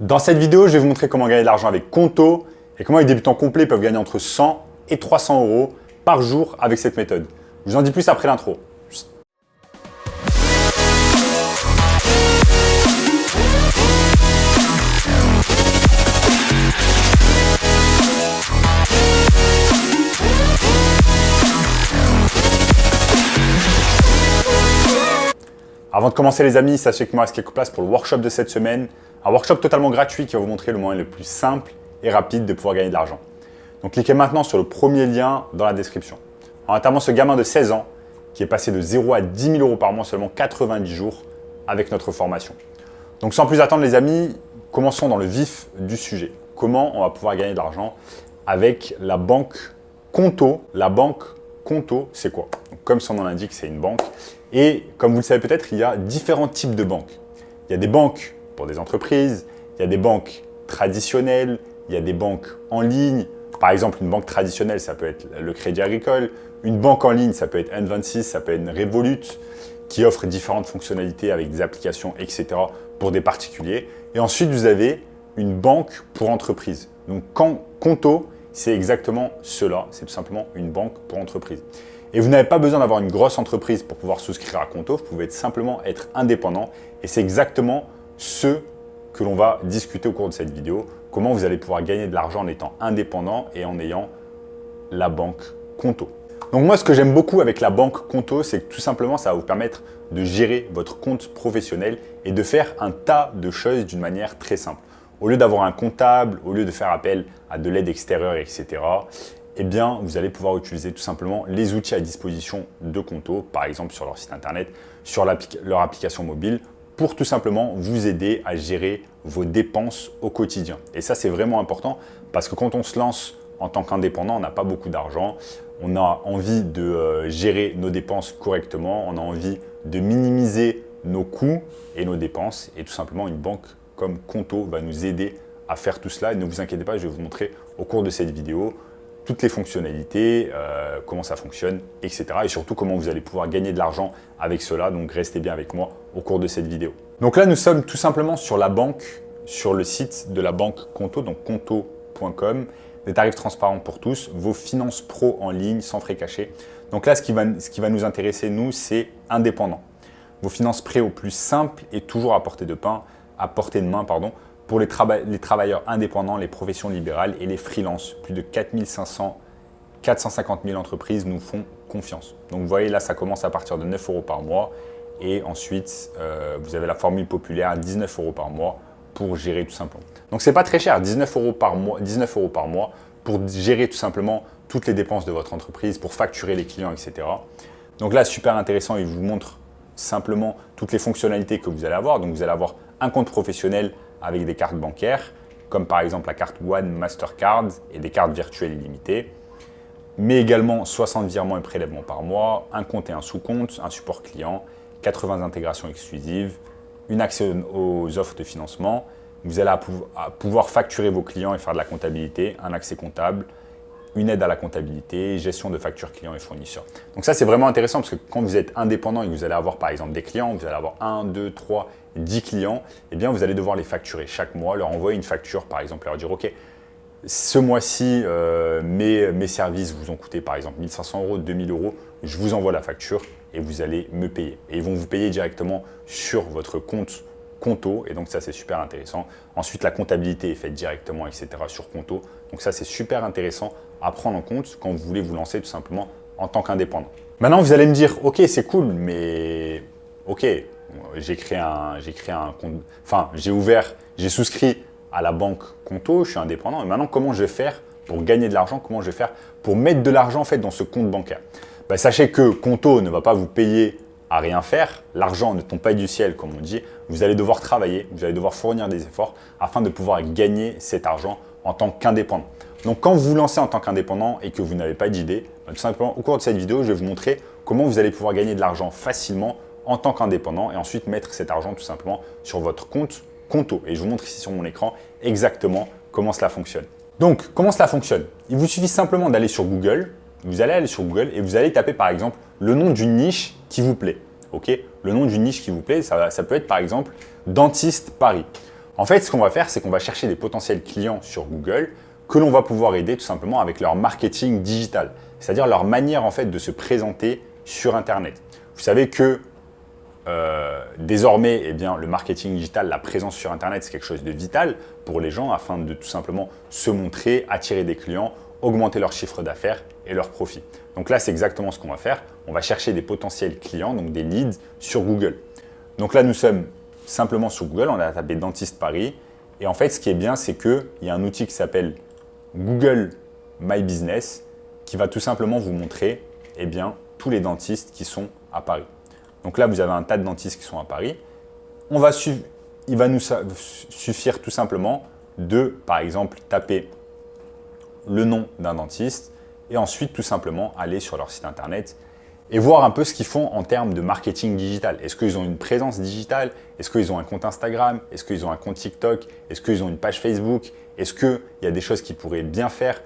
Dans cette vidéo, je vais vous montrer comment gagner de l'argent avec Conto et comment les débutants complets peuvent gagner entre 100 et 300 euros par jour avec cette méthode. Je vous en dis plus après l'intro. Avant de commencer les amis, sachez qu'il me reste quelques places pour le workshop de cette semaine. Un workshop totalement gratuit qui va vous montrer le moyen le plus simple et rapide de pouvoir gagner de l'argent. Donc cliquez maintenant sur le premier lien dans la description. Notamment ce gamin de 16 ans qui est passé de 0 à 10 000 euros par mois en seulement 90 jours avec notre formation. Donc sans plus attendre les amis, commençons dans le vif du sujet. Comment on va pouvoir gagner de l'argent avec la banque Conto. La banque Conto, c'est quoi? Donc, comme son nom l'indique, c'est une banque. Et comme vous le savez peut-être, il y a différents types de banques. Il y a des banques pour des entreprises, il y a des banques traditionnelles, il y a des banques en ligne. Par exemple, une banque traditionnelle, ça peut être le Crédit Agricole. Une banque en ligne, ça peut être N26, ça peut être une Revolut, qui offre différentes fonctionnalités avec des applications, etc. pour des particuliers. Et ensuite, vous avez une banque pour entreprise. Donc, Conto, c'est exactement cela. C'est tout simplement une banque pour entreprise. Et vous n'avez pas besoin d'avoir une grosse entreprise pour pouvoir souscrire à Conto. Vous pouvez simplement être indépendant. Et c'est exactement ce que l'on va discuter au cours de cette vidéo. Comment vous allez pouvoir gagner de l'argent en étant indépendant et en ayant la banque Conto. Donc moi, ce que j'aime beaucoup avec la banque Conto, c'est que tout simplement, ça va vous permettre de gérer votre compte professionnel et de faire un tas de choses d'une manière très simple. Au lieu d'avoir un comptable, au lieu de faire appel à de l'aide extérieure, etc., eh bien, vous allez pouvoir utiliser tout simplement les outils à disposition de Conto, par exemple sur leur site internet, sur leur application mobile, pour tout simplement vous aider à gérer vos dépenses au quotidien. Et ça, c'est vraiment important parce que quand on se lance en tant qu'indépendant, on n'a pas beaucoup d'argent, on a envie de gérer nos dépenses correctement, on a envie de minimiser nos coûts et nos dépenses. Et tout simplement, une banque comme Conto va nous aider à faire tout cela. Et ne vous inquiétez pas, je vais vous montrer au cours de cette vidéo toutes les fonctionnalités, comment ça fonctionne, etc. Et surtout, comment vous allez pouvoir gagner de l'argent avec cela. Donc, restez bien avec moi au cours de cette vidéo. Donc là, nous sommes tout simplement sur la banque, sur le site de la banque Conto, donc conto.com. Des tarifs transparents pour tous, vos finances pro en ligne, sans frais cachés. Donc là, ce qui va nous intéresser, nous, c'est indépendant. Vos finances prêts au plus simple et toujours à portée de main, pour les travailleurs indépendants, les professions libérales et les freelances. Plus de 450 000 entreprises nous font confiance. Donc vous voyez, là, ça commence à partir de 9 euros par mois. Et ensuite, vous avez la formule populaire à 19 euros par mois pour gérer tout simplement. Donc, ce n'est pas très cher, 19 euros par mois pour gérer tout simplement toutes les dépenses de votre entreprise, pour facturer les clients, etc. Donc là, super intéressant, il vous montre simplement toutes les fonctionnalités que vous allez avoir. Donc, vous allez avoir un compte professionnel avec des cartes bancaires, comme par exemple la carte One Mastercard et des cartes virtuelles illimitées, mais également 60 virements et prélèvements par mois, un compte et un sous-compte, un support client, 80 intégrations exclusives, une accès aux offres de financement. Vous allez pouvoir facturer vos clients et faire de la comptabilité, un accès comptable, une aide à la comptabilité, gestion de factures clients et fournisseurs. Donc ça, c'est vraiment intéressant parce que quand vous êtes indépendant et que vous allez avoir par exemple des clients, vous allez avoir 1, 2, 3, 10 clients, eh bien vous allez devoir les facturer chaque mois, leur envoyer une facture par exemple, leur dire « Ok, ce mois-ci, mes services vous ont coûté par exemple 1 500 euros, 2 000 euros, je vous envoie la facture et vous allez me payer. » Et ils vont vous payer directement sur votre compte Conto, et donc ça c'est super intéressant. Ensuite, la comptabilité est faite directement, etc. sur Conto. Donc ça c'est super intéressant à prendre en compte quand vous voulez vous lancer tout simplement en tant qu'indépendant. Maintenant, vous allez me dire, ok, c'est cool, mais ok, j'ai souscrit à la banque Conto, je suis indépendant. Et maintenant, comment je vais faire pour gagner de l'argent? Comment je vais faire pour mettre de l'argent en fait dans ce compte bancaire? Ben, sachez que Conto ne va pas vous payer à rien faire. L'argent ne tombe pas du ciel, comme on dit. Vous allez devoir travailler, vous allez devoir fournir des efforts afin de pouvoir gagner cet argent en tant qu'indépendant. Donc, quand vous vous lancez en tant qu'indépendant et que vous n'avez pas d'idée, tout simplement, au cours de cette vidéo, je vais vous montrer comment vous allez pouvoir gagner de l'argent facilement en tant qu'indépendant et ensuite mettre cet argent tout simplement sur votre compte Conto. Et je vous montre ici sur mon écran exactement comment cela fonctionne. Donc, comment cela fonctionne? Il vous suffit simplement d'aller sur Google. Vous allez aller sur Google et vous allez taper par exemple le nom d'une niche qui vous plaît. Ok, le nom d'une niche qui vous plaît, ça peut être par exemple dentiste Paris. En fait, ce qu'on va faire, c'est qu'on va chercher des potentiels clients sur Google que l'on va pouvoir aider tout simplement avec leur marketing digital, c'est-à-dire leur manière en fait de se présenter sur Internet. Vous savez que désormais, eh bien, le marketing digital, la présence sur Internet, c'est quelque chose de vital pour les gens afin de tout simplement se montrer, attirer des clients, augmenter leur chiffre d'affaires et leur profit. Donc là, c'est exactement ce qu'on va faire. On va chercher des potentiels clients, donc des leads sur Google. Donc là, nous sommes simplement sur Google, on a tapé Dentiste Paris. Et en fait, ce qui est bien, c'est qu'il y a un outil qui s'appelle Google My Business qui va tout simplement vous montrer eh bien, tous les dentistes qui sont à Paris. Donc là, vous avez un tas de dentistes qui sont à Paris. Il va nous suffire tout simplement de, par exemple, taper le nom d'un dentiste et ensuite tout simplement aller sur leur site internet et voir un peu ce qu'ils font en termes de marketing digital. Est-ce qu'ils ont une présence digitale? Est-ce qu'ils ont un compte Instagram? Est-ce qu'ils ont un compte TikTok? Est-ce qu'ils ont une page Facebook? Est-ce qu'il y a des choses qu'ils pourraient bien faire?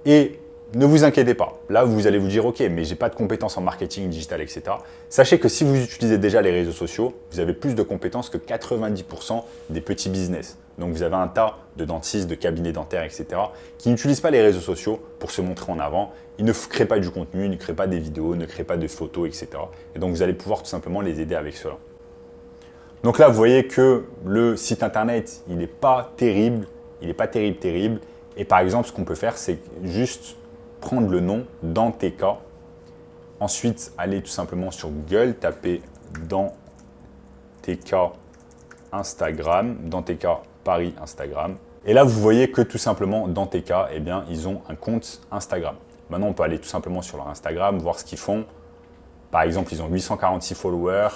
Et ne vous inquiétez pas, là vous allez vous dire ok, mais j'ai pas de compétences en marketing digital, etc. Sachez que si vous utilisez déjà les réseaux sociaux, vous avez plus de compétences que 90% des petits business. Donc vous avez un tas de dentistes, de cabinets dentaires, etc. qui n'utilisent pas les réseaux sociaux pour se montrer en avant. Ils ne créent pas du contenu, ne créent pas des vidéos, ne créent pas de photos, etc. Et donc vous allez pouvoir tout simplement les aider avec cela. Donc là vous voyez que le site internet, il n'est pas terrible, terrible. Et par exemple, ce qu'on peut faire, c'est juste prendre le nom Danteka, ensuite aller tout simplement sur Google, taper Danteka Instagram, Danteka Paris Instagram. Et là, vous voyez que tout simplement Danteka, eh bien, ils ont un compte Instagram. Maintenant, on peut aller tout simplement sur leur Instagram, voir ce qu'ils font. Par exemple, ils ont 846 followers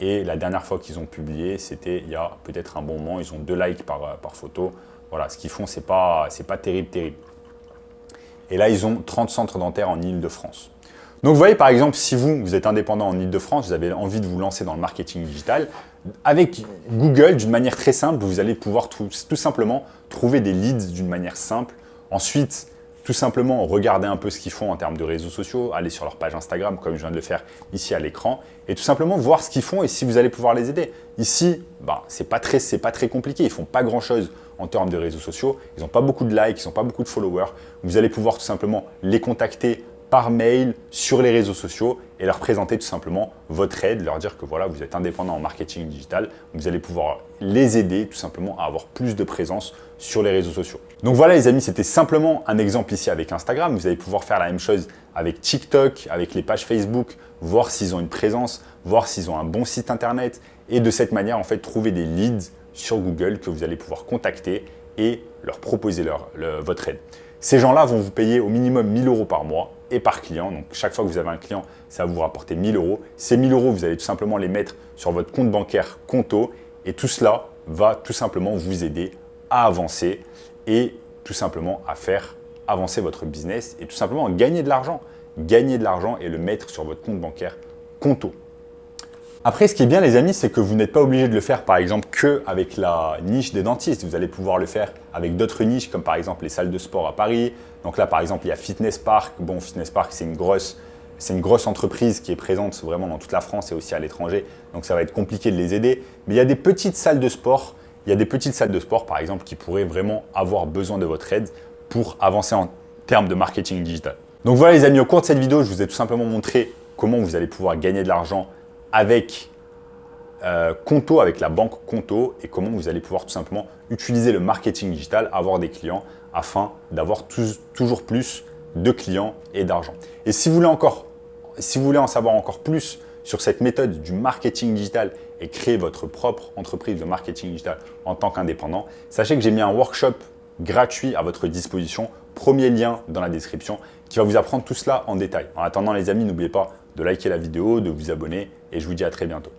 et la dernière fois qu'ils ont publié, c'était il y a peut-être un bon moment. Ils ont 2 likes par photo. Voilà, ce qu'ils font, c'est pas terrible. Et là, ils ont 30 centres dentaires en Île-de-France. Donc, vous voyez, par exemple, si vous êtes indépendant en Île-de-France, vous avez envie de vous lancer dans le marketing digital, avec Google, d'une manière très simple, vous allez pouvoir tout simplement trouver des leads d'une manière simple. Ensuite, tout simplement regarder un peu ce qu'ils font en termes de réseaux sociaux, aller sur leur page Instagram, comme je viens de le faire ici à l'écran, et tout simplement voir ce qu'ils font et si vous allez pouvoir les aider. Ici, c'est pas très compliqué, ils font pas grand-chose en termes de réseaux sociaux, ils n'ont pas beaucoup de likes, ils n'ont pas beaucoup de followers. Vous allez pouvoir tout simplement les contacter par mail sur les réseaux sociaux et leur présenter tout simplement votre aide, leur dire que voilà, vous êtes indépendant en marketing digital, vous allez pouvoir les aider tout simplement à avoir plus de présence sur les réseaux sociaux. Donc voilà les amis, c'était simplement un exemple ici avec Instagram. Vous allez pouvoir faire la même chose avec TikTok, avec les pages Facebook, voir s'ils ont une présence, voir s'ils ont un bon site internet et de cette manière en fait trouver des leads sur Google que vous allez pouvoir contacter et leur proposer votre aide. Ces gens-là vont vous payer au minimum 1 000 € par mois et par client. Donc, chaque fois que vous avez un client, ça va vous rapporter 1 000 €. Ces 1 000 €, vous allez tout simplement les mettre sur votre compte bancaire Conto et tout cela va tout simplement vous aider à avancer et tout simplement à faire avancer votre business et tout simplement à gagner de l'argent. Gagner de l'argent et le mettre sur votre compte bancaire Conto. Après, ce qui est bien les amis, c'est que vous n'êtes pas obligé de le faire par exemple qu'avec la niche des dentistes. Vous allez pouvoir le faire avec d'autres niches comme par exemple les salles de sport à Paris. Donc là par exemple, il y a Fitness Park. Bon, Fitness Park, c'est une grosse entreprise qui est présente vraiment dans toute la France et aussi à l'étranger. Donc ça va être compliqué de les aider. Mais il y a des petites salles de sport. Il y a des petites salles de sport par exemple qui pourraient vraiment avoir besoin de votre aide pour avancer en termes de marketing digital. Donc voilà les amis, au cours de cette vidéo, je vous ai tout simplement montré comment vous allez pouvoir gagner de l'argent avec Conto, avec la banque Conto et comment vous allez pouvoir tout simplement utiliser le marketing digital, avoir des clients afin d'avoir toujours plus de clients et d'argent. Et si vous voulez en savoir encore plus sur cette méthode du marketing digital et créer votre propre entreprise de marketing digital en tant qu'indépendant, sachez que j'ai mis un workshop gratuit à votre disposition. Premier lien dans la description qui va vous apprendre tout cela en détail. En attendant les amis, n'oubliez pas de liker la vidéo, de vous abonner et je vous dis à très bientôt.